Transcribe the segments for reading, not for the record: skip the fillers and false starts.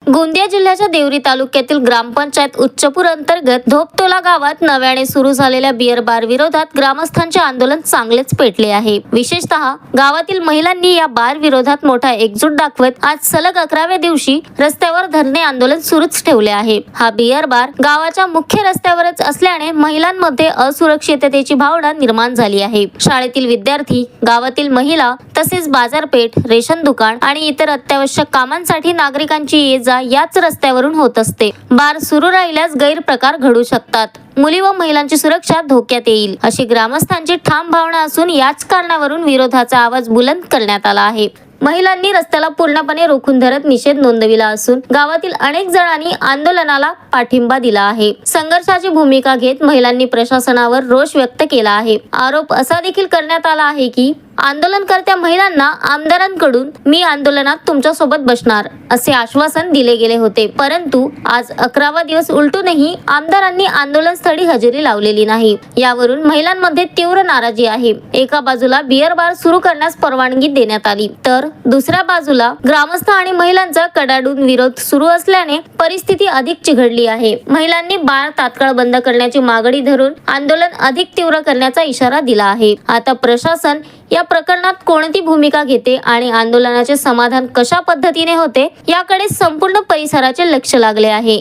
गोंदिया जिल्ह्याच्या देवरी तालुक्यातील ग्रामपंचायत उच्चपूर अंतर्गत धोपटोला गावात नव्याने सुरू झालेल्या बियर बार विरोधात ग्रामस्थांचे आंदोलन चांगलेच पेटले आहे। विशेषतः गावातील महिलांनी या बार विरोधात मोठा एकजूट दाखवत आज सलग 11व्या दिवशी रस्त्यावर धरणे आंदोलन सुरूच ठेवले आहे। हा बियर बार गावाच्या मुख्य रस्त्यावरच असल्याने महिलांमध्ये असुरक्षिततेची भावना निर्माण झाली आहे। शाळेतील विद्यार्थी, गावातील महिला तसेच बाजारपेठ, रेशन दुकान आणि इतर अत्यावश्यक कामांसाठी नागरिकांची ये-जा याच रस्त्यावरून होत असते। बार सुरू राहिल्यास गैरप्रकार घडू शकतात। मुली व महिलांची सुरक्षा धोक्यात येईल अशी ग्रामस्थांची ठाम भावना असून याच कारणावरून विरोधाचा आवाज बुलंद करण्यात आला आहे। महिलांनी रस्त्याला पूर्णपणे रोखून धरत निषेध नोंदविला असून गावातील अनेक जणांनी आंदोलनाला पाठिंबा दिला आहे। संघर्षाची भूमिका घेत महिलांनी प्रशासनावर रोष व्यक्त केला आहे। आरोप असा देखील करण्यात आला आहे की आंदोलनकर्त्या महिलांना आमदारांकडून मी आंदोलनात तुमच्या सोबत बसणार असे आश्वासन दिले गेले होते, परंतु आज 11वा दिवस उलटूनही आमदारांनी आंदोलनस्थळी हजेरी लावलेली नाही। यावरून महिलांमध्ये तीव्र नाराजी आहे। एका बाजूला बियर बार सुरू करण्यास परवानगी देण्यात आली, तर दुसऱ्या बाजूला ग्रामस्थ आणि महिलांचा कडाडून विरोध सुरू असल्याने परिस्थिती अधिक चिघळली आहे। महिलांनी बार तात्काळ बंद करण्याची मागणी धरून आंदोलन अधिक तीव्र करण्याचा इशारा दिला आहे। आता प्रशासन या प्रकरणात कोणती भूमिका घेते आणि आंदोलनाचे समाधान कशा पद्धतीने होते याकडे संपूर्ण परिसराचे लक्ष लागले आहे।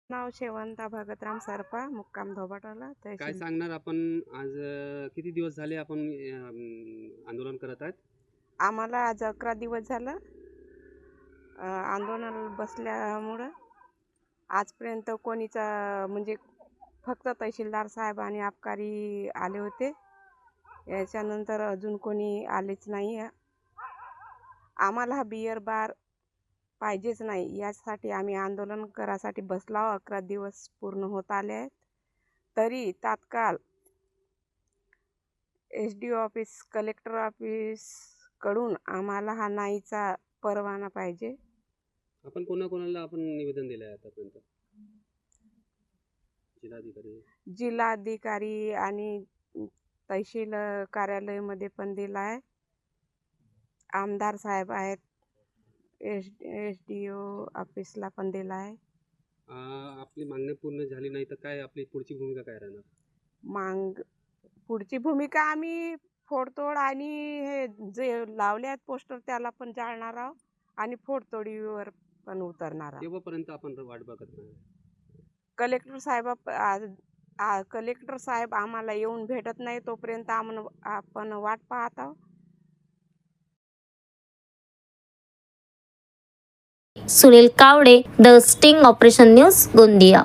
नाव शेवंता भगतराम सरपा, मुक्काम धोबाटोला। काय सांगणार आपण? आज किती दिवस झाले आपण आंदोलन करत आहेत? आम्हाला आज 11 दिवस झालं आंदोलनाला बसल्यामुळं। आजपर्यंत कोणीचा म्हणजे फक्त तहसीलदार साहेब आणि आबकारी आले होते, याच्यानंतर अजून कोणी आलेच नाही। आम्हाला हा बियर बार पाहिजेच नाही, यासाठी आम्ही आंदोलन करायसाठी बसलो। 11 दिवस पूर्ण होत आले आहेत, तरी तात्काळ SDO ऑफिस, कलेक्टर ऑफिस कडून आम्हाला हा नाहीचा परवाना पाहिजे। आपण कोणाकोणाला आपण निवेदन दिले आहे आतापर्यंत? जिल्हाधिकारी आणि तहसील कार्यालयामध्ये पण दिला आहे। आमदार साहेब आहेत, SDO ऑफिसला पण दिला आहे। आपली मागणी पूर्ण झाली नाही तर काय आपली पुढची भूमिका काय राहणार? पुढची भूमिका आम्ही फोडतोड आणि हे जे लावले आहेत पोस्टर त्याला पण जाळणार आहोत आणि फोडतोडीवर पण उतरणार आहोत। तेव्हापर्यंत आपण वाट बघत नाही? कलेक्टर साहेब आम्हाला येऊन भेटत नाही तोपर्यंत आपण वाट पाहत आहोत। Sunil Kawade, the sting operation news, Gondia.